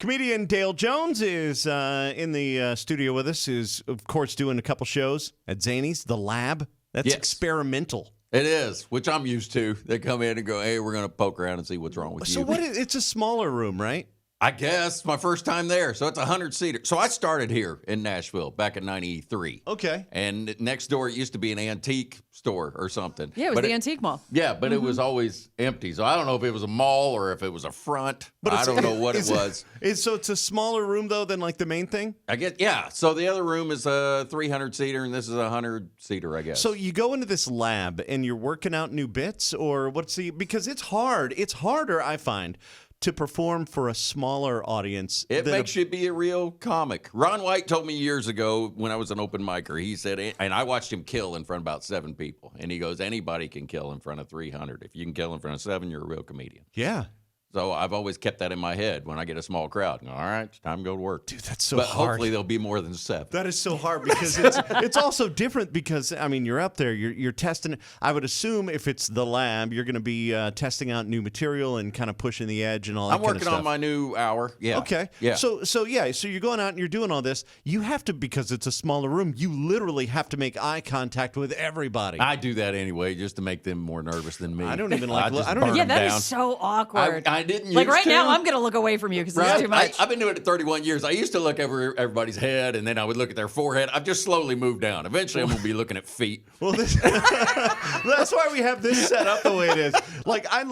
Comedian Dale Jones is in the studio with us, is, of course, doing a couple shows at Zany's, The Lab. That's Yes. experimental. It is, which I'm used to. They come in and go, hey, we're going to poke around and see what's wrong with you. So it's a smaller room, right? I guess my first time there. So it's 100-seater. So I started here in Nashville back in 93. Okay. And next door, it used to be an antique store or something. Yeah, it was But the antique mall. Yeah, but it was always empty. So I don't know if it was a mall or if it was a front. But I don't know what it was. So it's a smaller room, though, than like the main thing? I guess, yeah. So the other room is a 300-seater, and this is a 100-seater, I guess. So you go into this lab and you're working out new bits, or because it's hard. It's harder, I find, to perform for a smaller audience. It makes you be a real comic. Ron White told me years ago when I was an open micer, he said, and I watched him kill in front of about 7 people. And he goes, anybody can kill in front of 300. If you can kill in front of 7, you're a real comedian. Yeah. So I've always kept that in my head when I get a small crowd. All right, it's time to go to work. Dude, that's so but hard. hopefully there'll be more than 7. That is so hard because it's also different because, I mean, you're up there, you're testing. I would assume if it's the lab, you're going to be testing out new material and kind of pushing the edge and all that I'm kind of working stuff. on my new hour. Yeah. Okay. Yeah. So you're going out and you're doing all this. You have to, because it's a smaller room, you literally have to make eye contact with everybody. I do that anyway just to make them more nervous than me. I don't even like. just I don't burn even. Yeah, that down. is so awkward. I didn't like used right to. now, I'm going to look away from you because it's too much. I've been doing it 31 years. I used to look over everybody's head, and then I would look at their forehead. I've just slowly moved down. Eventually, I'm going to be looking at feet. Well, that's why we have this set up the way it is. Like, I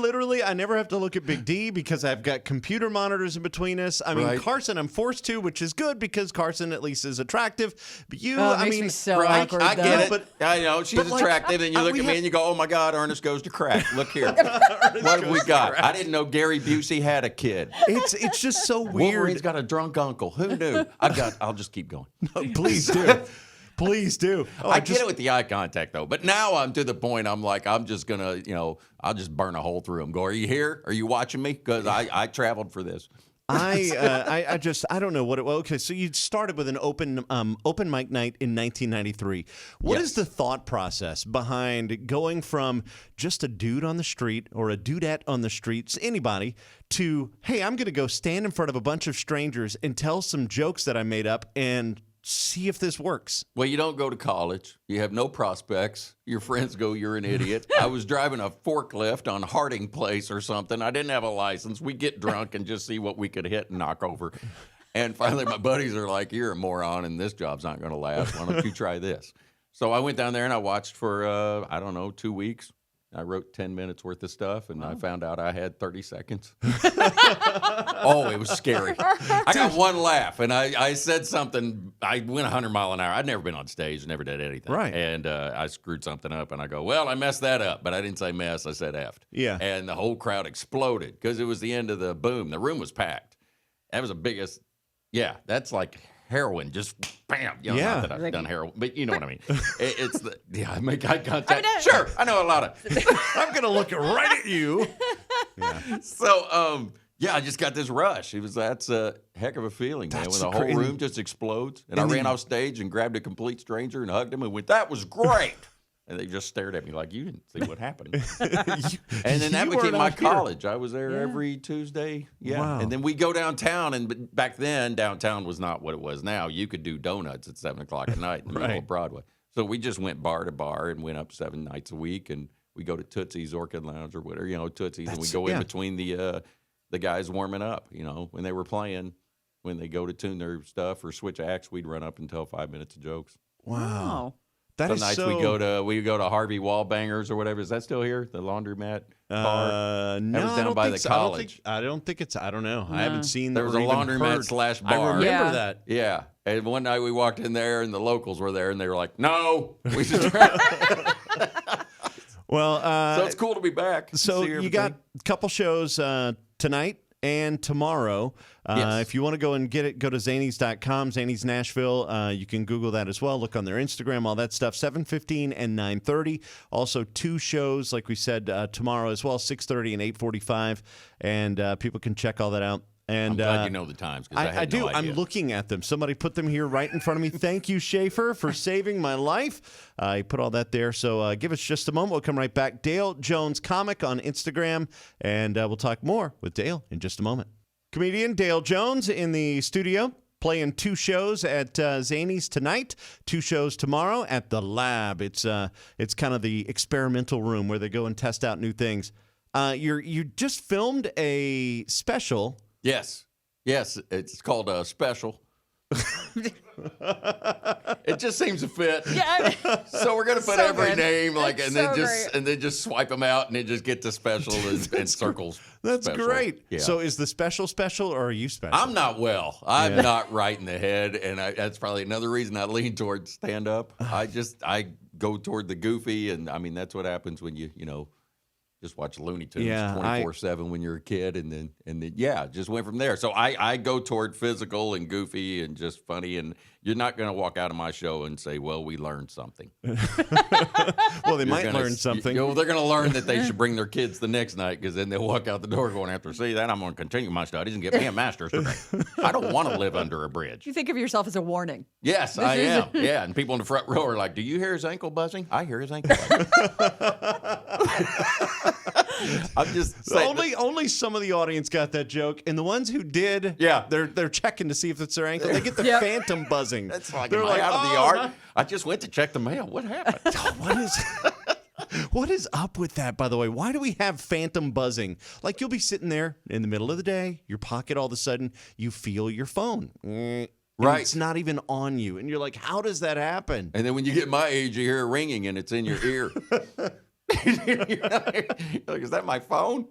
never have to look at Big D because I've got computer monitors in between us. I mean, Right. Carson, I'm forced to, which is good because Carson at least is attractive. But you, Oh, it I makes mean, me so Right, awkward, I though. get it. But- I know she's but, like, attractive, and you look we at me have- and you go, "Oh my God, Ernest goes to crack." Look here, what have we got? I didn't know Gary Busey had a kid. it's just so Wolverine's weird. got a drunk uncle. Who knew? I'll just keep going. Please do. Please do. Oh, I get it with the eye contact though, but now I'm to the point. I'm like, I'm just gonna, I'll just burn a hole through them. Go, are you here? Are you watching me? Because I traveled for this. I don't know what it was. Okay, so you started with an open mic night in 1993. What is Yes. the thought process behind going from just a dude on the street or a dudette on the streets, anybody, to, hey, I'm going to go stand in front of a bunch of strangers and tell some jokes that I made up and see if this works? Well, you don't go to college. You have no prospects. Your friends go, you're an idiot. I was driving a forklift on Harding Place or something. I didn't have a license. We get drunk and just see what we could hit and knock over. And finally, my buddies are like, you're a moron and this job's not going to last. Why don't you try this? So I went down there and I watched for, 2 weeks. I wrote 10 minutes worth of stuff, and I found out I had 30 seconds. Oh, it was scary. I got one laugh, and I said something. I went 100 mile an hour. I'd never been on stage, never did anything. Right. And I screwed something up, and I go, well, I messed that up. But I didn't say mess. I said effed. Yeah. And the whole crowd exploded because it was the end of the boom. The room was packed. That was the biggest. Yeah, that's like heroin, just bam. Yeah. Not that I've Like- done heroin, but you know what I mean. I make eye contact. Sure, I know a lot of. I'm going to look right at you. So, I just got this rush. That's a heck of a feeling, man. That's When the whole cra- room just explodes, and I and ran then- off stage and grabbed a complete stranger and hugged him and went, "That was great." And they just stared at me like, "You didn't see what happened." And then that You became weren't my out here. college. I was there every Tuesday. Yeah. Wow. And then we go downtown, and back then downtown was not what it was now. You could do donuts at 7:00 at night in the middle Right. of Broadway. So we just went bar to bar and went up 7 nights a week, and we go to Tootsie's Orchid Lounge or whatever, Tootsie's, and we That's- go yeah. in between the guys warming up. When they were playing, when they go to tune their stuff or switch acts, we'd run up and tell 5 minutes of jokes. Wow. That Some is nights so... we go to Harvey Wallbangers or whatever. Is that still here? The laundromat bar? No, was I down don't by think the so. college. I don't think it's. I don't know. I haven't seen. There was or a even laundromat heard. slash I bar. remember Yeah. that. Yeah. And one night we walked in there and the locals were there and they were like, "No." We just Well, So it's cool to be back. So See you everything. got a couple shows tonight and tomorrow. Yes. If you want to go and get it, go to Zanies.com, Zanies Nashville. You can Google that as well. Look on their Instagram, all that stuff, 7:15 and 9:30. Also, 2 shows, like we said, tomorrow as well, 6:30 and 8:45. And people can check all that out. And I'm glad you know the times because I I had do. no idea. I'm looking at them. Somebody put them here right in front of me. Thank you, Schaefer, for saving my life. He put all that there. So give us just a moment. We'll come right back. Dale Jones Comic on Instagram, and we'll talk more with Dale in just a moment. Comedian Dale Jones in the studio, playing 2 shows at Zany's tonight, 2 shows tomorrow at the Lab. It's kind of the experimental room where they go and test out new things. You just filmed a special. Yes, it's called a special. It just seems to fit. Yeah. So we're gonna put So every good. name That's and so then just swipe them out and then just get the special and circles. That's special. great. Yeah. So is the special or are you special? I'm not well. I'm not right in the head, and that's probably another reason I lean towards stand up. I go toward the goofy, and I mean that's what happens when you just watch Looney Tunes 24/7 when you're a kid, and then just went from there. So I go toward physical and goofy and just funny, and you're not going to walk out of my show and say, "Well, we learned something." Well, they might You're gonna- learn something. they're going to learn that they should bring their kids the next night, because then they'll walk out the door going, "After see that, I'm going to continue my studies and get me a master's degree." I don't want to live under a bridge. You think of yourself as a warning. Yes, I am. Yeah, and people in the front row are like, "Do you hear his ankle buzzing?" I hear his ankle buzzing. I'm just saying. Only some of the audience got that joke, and the ones who did, they're checking to see if it's their ankle. They get the phantom buzzing. That's like, they're am I out of the "Oh, yard? I just went to check the mail. What happened? What is up with that, by the way? Why do we have phantom buzzing? Like, you'll be sitting there in the middle of the day, your pocket, all of a sudden, you feel your phone. And Right. it's not even on you. And you're like, how does that happen? And then when you get my age, you hear it ringing and it's in your ear. You're like, is that my phone?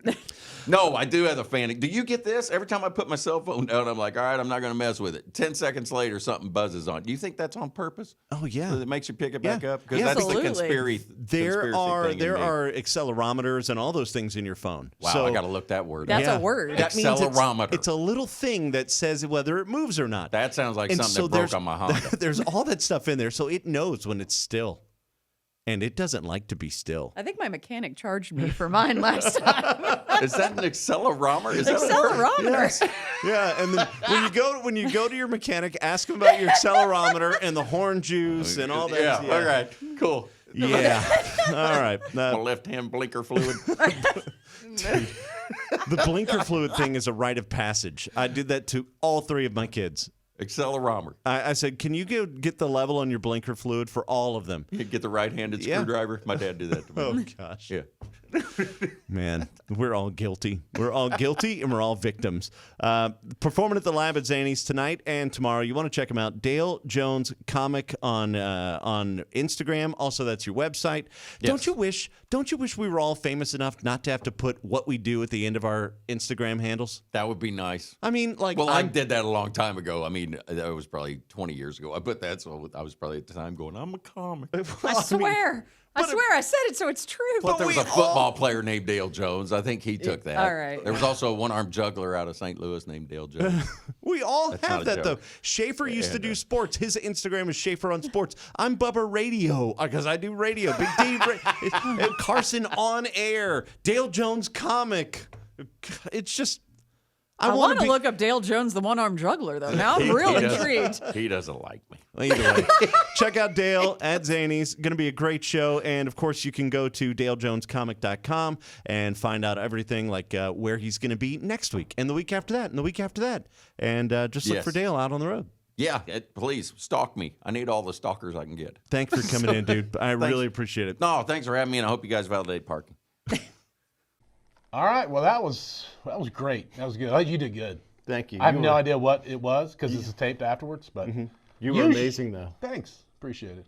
No, I do have a fan. Do you get this? Every time I put my cell phone down, I'm like, all right, I'm not going to mess with it. 10 seconds later, something buzzes on. Do you think that's on purpose? Oh, yeah. So it makes you pick it back up? Because Yeah, that's absolutely. the conspiracy There thing are in me. accelerometers and all those things in your phone. Wow, So I got to look that word That's up. a word. That means Accelerometer. it's a little thing that says whether it moves or not. That sounds like And something so that broke there's- on my Honda. There's all that stuff in there, so it knows when it's still. And it doesn't like to be still. I think my mechanic charged me for mine last time. Is that an accelerometer? Is that a word? Accelerometer. Yeah, and then when you go to your mechanic, ask him about your accelerometer and the horn juice and all that. Yeah, all right, cool. Yeah. All right. My left-hand blinker fluid. The blinker fluid thing is a rite of passage. I did that to all 3 of my kids. Accelerometer. I said, can you get the level on your blinker fluid for all of them? You get the right-handed Yeah. screwdriver. My dad did that to me. Oh, gosh. Yeah. Man, we're all guilty. We're all guilty, and we're all victims. Performing at the Lab at Zany's tonight and tomorrow. You want to check him out. Dale Jones Comic on Instagram. Also, that's your website. Yes. Don't you wish we were all famous enough not to have to put what we do at the end of our Instagram handles? That would be nice. I mean, like, Well, I did that a long time ago. I mean, that was probably 20 years ago. I put that, so I was probably at the time going, I'm a comic. I swear. I said it, so it's true. But there was we a football player named Dale Jones. I think he took that. All right. There was also a one-armed juggler out of St. Louis named Dale Jones. We all That's have not a that, joke. though. Schaefer used to do sports. His Instagram is Schaefer on Sports. I'm Bubba Radio because I do radio. Big D, Carson on air. Dale Jones Comic. It's just, I want to be, look up Dale Jones, the one-armed juggler, though. Now I'm real intrigued. He doesn't like me. Either way, check out Dale at Zany's. Going to be a great show. And, of course, you can go to dalejonescomic.com and find out everything, like where he's going to be next week and the week after that and the week after that. And just look Yes. for Dale out on the road. Yeah, please stalk me. I need all the stalkers I can get. Thanks for coming in, dude. I really appreciate it. No, thanks for having me, and I hope you guys validate parking. All right. Well, that was great. That was good. Oh, you did good. Thank you. I have no idea what it was because this is taped afterwards, but You were amazing, though. thanks. Appreciate it.